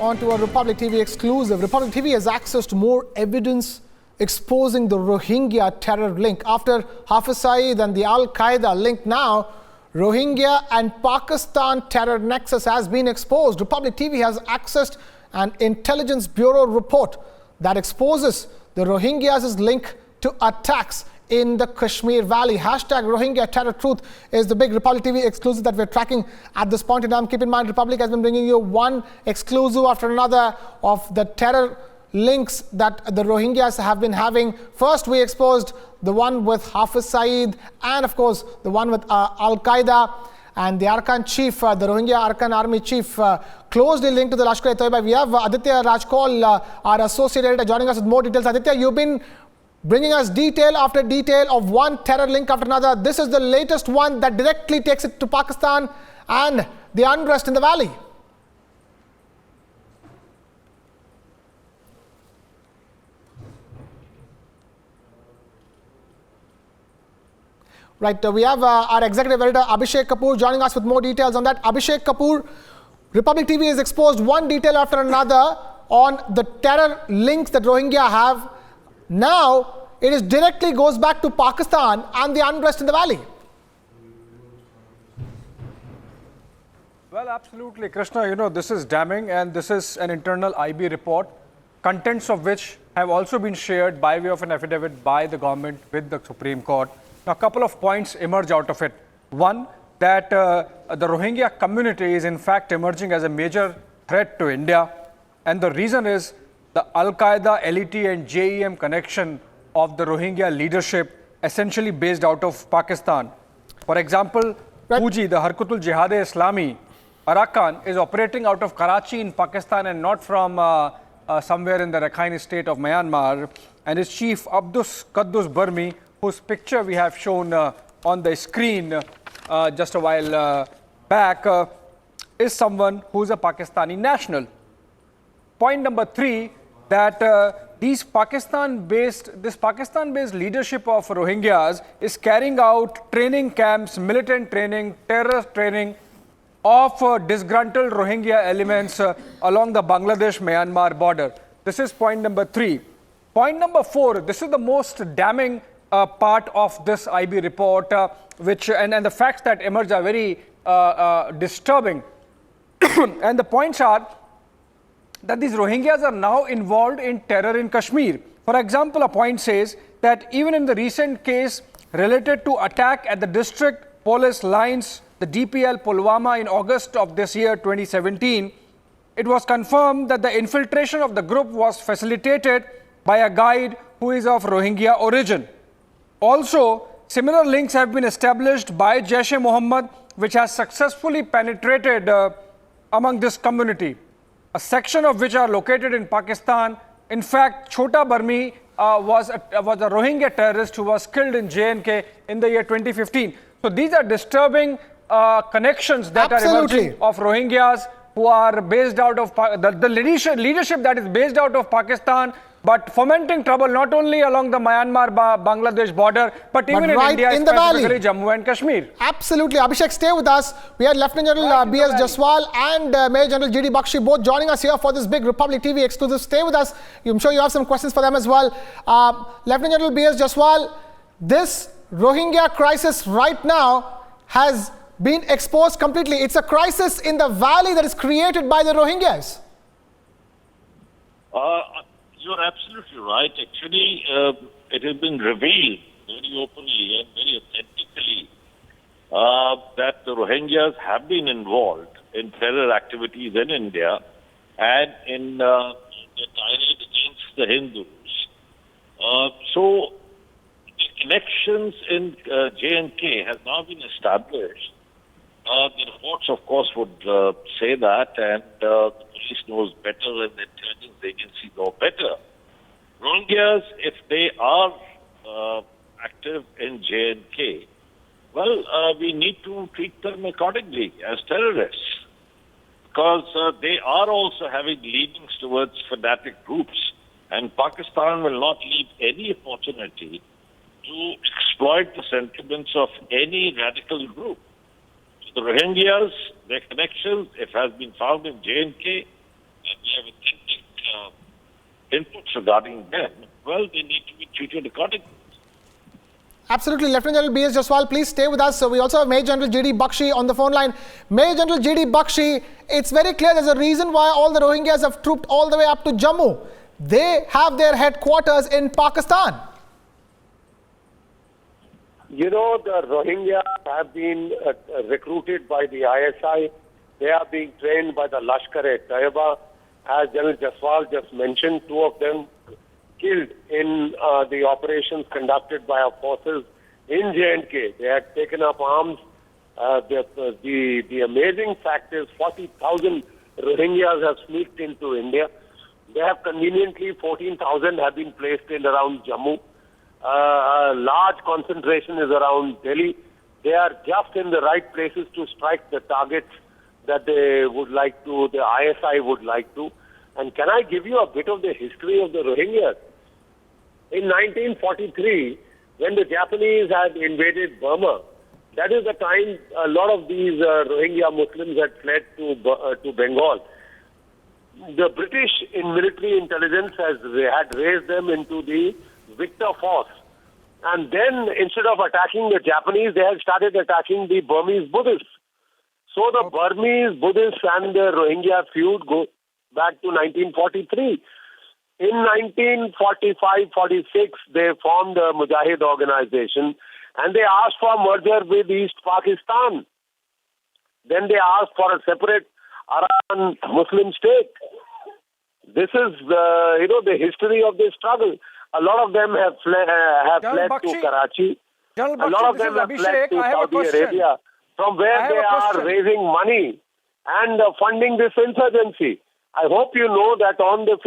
onto a Republic TV exclusive. Republic TV has accessed more evidence exposing the Rohingya terror link. After Hafiz Saeed and the Al-Qaeda link, now Rohingya and Pakistan terror nexus has been exposed. Republic TV has accessed an Intelligence Bureau report that exposes the Rohingyas' link to attacks in the Kashmir Valley. Hashtag Rohingya Terror Truth is the big Republic TV exclusive that we're tracking at this point in time. Keep in mind, Republic has been bringing you one exclusive after another of the terror links that the Rohingyas have been having. First, we exposed the one with Hafiz Saeed and, of course, the one with Al-Qaeda and the Arkan chief, the Rohingya Arkan army chief, closely linked to the Lashkar-e-Taiba. We have Aditya Rajkol, our associate editor, joining us with more details. Aditya, you've been bringing us detail after detail of one terror link after another. This is the latest one that directly takes it to Pakistan and the unrest in the valley. Right, we have our executive editor Abhishek Kapoor joining us with more details on that. Abhishek Kapoor, Republic TV has exposed one detail after another on the terror links that Rohingya have. Now, it directly goes back to Pakistan and the unrest in the valley. Well, absolutely, Krishna. You know, this is damning, and this is an internal IB report, contents of which have also been shared by way of an affidavit by the government with the Supreme Court. Now, a couple of points emerge out of it. One, that the Rohingya community is in fact emerging as a major threat to India. And the reason is the Al-Qaeda, LET and JEM connection of the Rohingya leadership, essentially based out of Pakistan. For example, Puji, the Harkatul Jihad-e-Islami, Arakan, is operating out of Karachi in Pakistan and not from somewhere in the Rakhine state of Myanmar. And its chief, Abdus Qaddus Burmi, whose picture we have shown on the screen just a while back, is someone who is a Pakistani national. Point number three, that this Pakistan-based leadership of Rohingyas is carrying out training camps, militant training, terrorist training of disgruntled Rohingya elements along the Bangladesh-Myanmar border. This is point number three. Point number four, this is the most damning part of this IB report, and the facts that emerge are very disturbing. And the points are that these Rohingyas are now involved in terror in Kashmir. For example, a point says that even in the recent case related to attack at the district police lines, the DPL Pulwama in August of this year, 2017, it was confirmed that the infiltration of the group was facilitated by a guide who is of Rohingya origin. Also, similar links have been established by Jaish-e-Mohammed, which has successfully penetrated among this community, a section of which are located in Pakistan. In fact, Chota Burmi was a Rohingya terrorist who was killed in J&K in the year 2015. So these are disturbing connections that are emerging of Rohingyas who are based out of the leadership that is based out of Pakistan, but fomenting trouble not only along the Myanmar-Bangladesh border, but even in India, in the specifically Jammu and Kashmir. Absolutely. Abhishek, stay with us. We had Lieutenant General B.S. Jaswal and Major General G.D. Bakshi both joining us here for this big Republic TV exclusive. Stay with us. I'm sure you have some questions for them as well. Lieutenant General B.S. Jaswal, this Rohingya crisis right now has been exposed completely. It's a crisis in the valley that is created by the Rohingyas. You're absolutely right. Actually, it has been revealed very openly and very authentically that the Rohingyas have been involved in terror activities in India and in the tirade against the Hindus. So the connections in J&K has now been established. The reports, of course, would say that, and the police knows better and the intelligence agencies know better. Rohingyas, if they are active in J&K, well, we need to treat them accordingly as terrorists, because they are also having leanings towards fanatic groups, and Pakistan will not leave any opportunity to exploit the sentiments of any radical group. The Rohingyas, their connections, if has been found in J&K, we have authentic inputs regarding them, well, they need to be treated accordingly. Absolutely. Lieutenant General B.S. Jaswal, please stay with us. So we also have Major General G.D. Bakshi on the phone line. Major General G.D. Bakshi, it's very clear there's a reason why all the Rohingyas have trooped all the way up to Jammu. They have their headquarters in Pakistan. You know, the Rohingya have been recruited by the ISI. They are being trained by the Lashkar-e-Taiba. As General Jaswal just mentioned, two of them killed in the operations conducted by our forces in J&K. They had taken up arms. The amazing fact is 40,000 Rohingyas have sneaked into India. They have conveniently 14,000 have been placed in around Jammu. A large concentration is around Delhi. They are just in the right places to strike the targets that they would like to, the ISI would like to. And can I give you a bit of the history of the Rohingyas? In 1943, when the Japanese had invaded Burma, that is the time a lot of these Rohingya Muslims had fled to Bengal. The British in military intelligence had raised them into the victor force. And then instead of attacking the Japanese, they had started attacking the Burmese Buddhists. So the Burmese Buddhists and the Rohingya feud go back to 1943. In 1945-46, they formed a Mujahid organization and they asked for merger with East Pakistan. Then they asked for a separate Arakan Muslim state. This is the history of this struggle. A lot of them have fled to Karachi. A lot of them have fled to Saudi Arabia, from where they are raising money and funding this insurgency. I hope you know that on the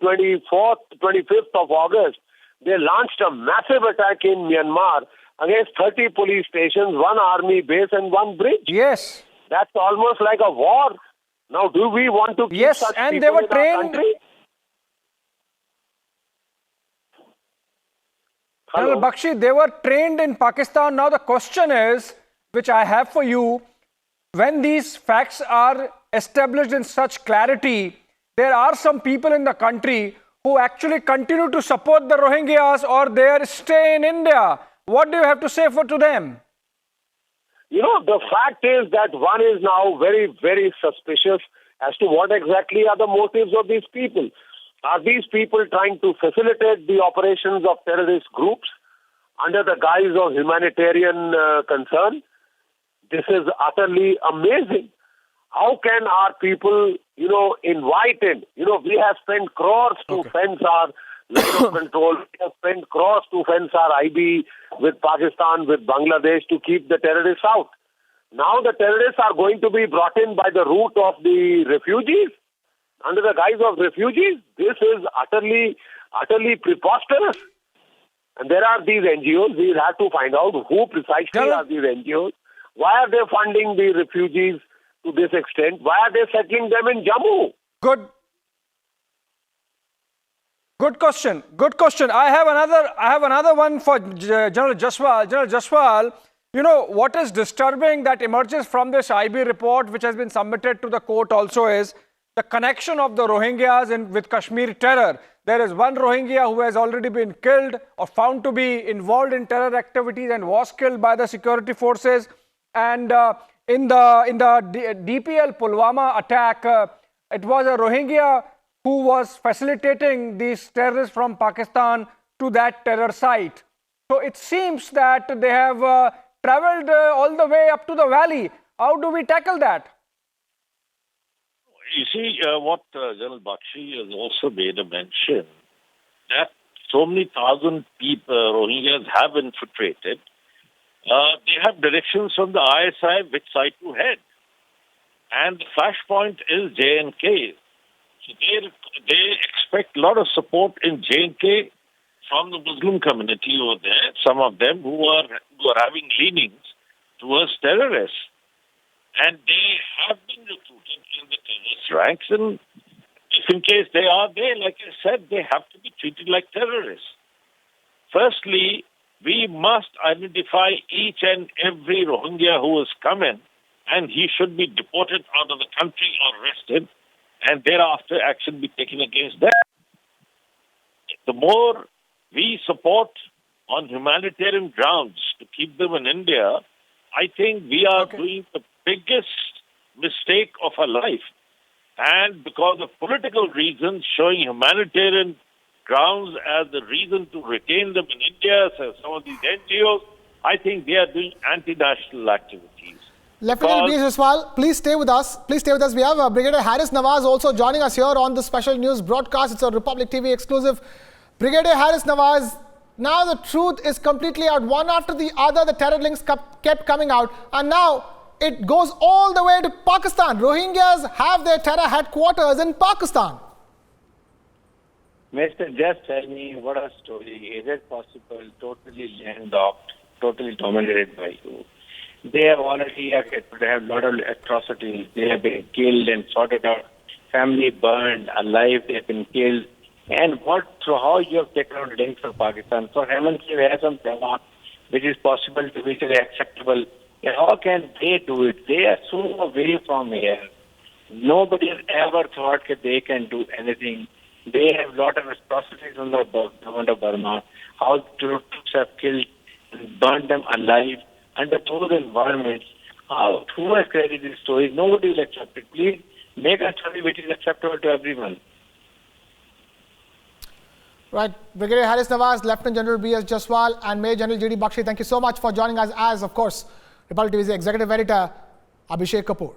25th of August, they launched a massive attack in Myanmar against 30 police stations, one army base and one bridge. Yes. That's almost like a war. Now, do we want to keep such and people they were in our country? General Bakshi, they were trained in Pakistan. Now the question is, which I have for you, when these facts are established in such clarity, there are some people in the country who actually continue to support the Rohingyas or they stay in India. What do you have to say to them? You know, the fact is that one is now very, very suspicious as to what exactly are the motives of these people. Are these people trying to facilitate the operations of terrorist groups under the guise of humanitarian concern? This is utterly amazing. How can our people, invite in? We have spent crores to fence our line of control. We have spent crores to fence our IB with Pakistan, with Bangladesh to keep the terrorists out. Now the terrorists are going to be brought in by the route of the refugees, under the guise of refugees. This is utterly preposterous. And there are these NGOs. We'll have to find out who precisely are these NGOs. Why are they funding the refugees to this extent? Why are they settling them in Jammu? Good question. Good question. I have another one for General Jaswal. General Jaswal, what is disturbing that emerges from this IB report, which has been submitted to the court also, is the connection of the Rohingyas with Kashmir terror. There is one Rohingya who has already been killed or found to be involved in terror activities and was killed by the security forces. And in the DPL Pulwama attack, it was a Rohingya who was facilitating these terrorists from Pakistan to that terror site. So it seems that they have traveled all the way up to the valley. How do we tackle that? You see, what General Bakshi has also made a mention, that so many thousand people, Rohingyas have infiltrated. They have directions from the ISI which side to head. And the flashpoint is J&K. So they expect a lot of support in J&K from the Muslim community over there, some of them who are having leanings towards terrorists. And they have been recruited in the terrorist ranks, and if in case they are there, like I said, they have to be treated like terrorists. Firstly, we must identify each and every Rohingya who has come in, and he should be deported out of the country or arrested and thereafter action be taken against them. The more we support on humanitarian grounds to keep them in India, I think we are doing the biggest mistake of our life. And because of political reasons, showing humanitarian grounds as the reason to retain them in India, so some of these NGOs, I think they are doing anti-national activities. Lieutenant General Jaswal, please stay with us. Please stay with us. We have Brigadier Haris Nawaz also joining us here on the special news broadcast. It's a Republic TV exclusive. Brigadier Haris Nawaz, now the truth is completely out. One after the other, the terror links kept coming out. And now it goes all the way to Pakistan. Rohingyas have their terror headquarters in Pakistan. Mister, just tell me what a story. Is it possible totally landlocked, totally dominated by you? They have already have a lot of atrocities. They have been killed and sorted out. Family burned, alive, they have been killed. And how you have taken out links for Pakistan? For heaven's sake, we have some demand which is possible to be acceptable. And how can they do it? They are so away from here. Nobody has ever thought that they can do anything. They have a lot of atrocities on the government of Burma. How troops have killed and burned them alive under those environments. Who has created these stories? Nobody will accept it. Please make a story which is acceptable to everyone. Right. Brigadier Haris Nawaz, Lieutenant General B.S. Jaswal and Major General G.D. Bakshi, thank you so much for joining us as, of course, Republic TV's Executive Editor, Abhishek Kapoor.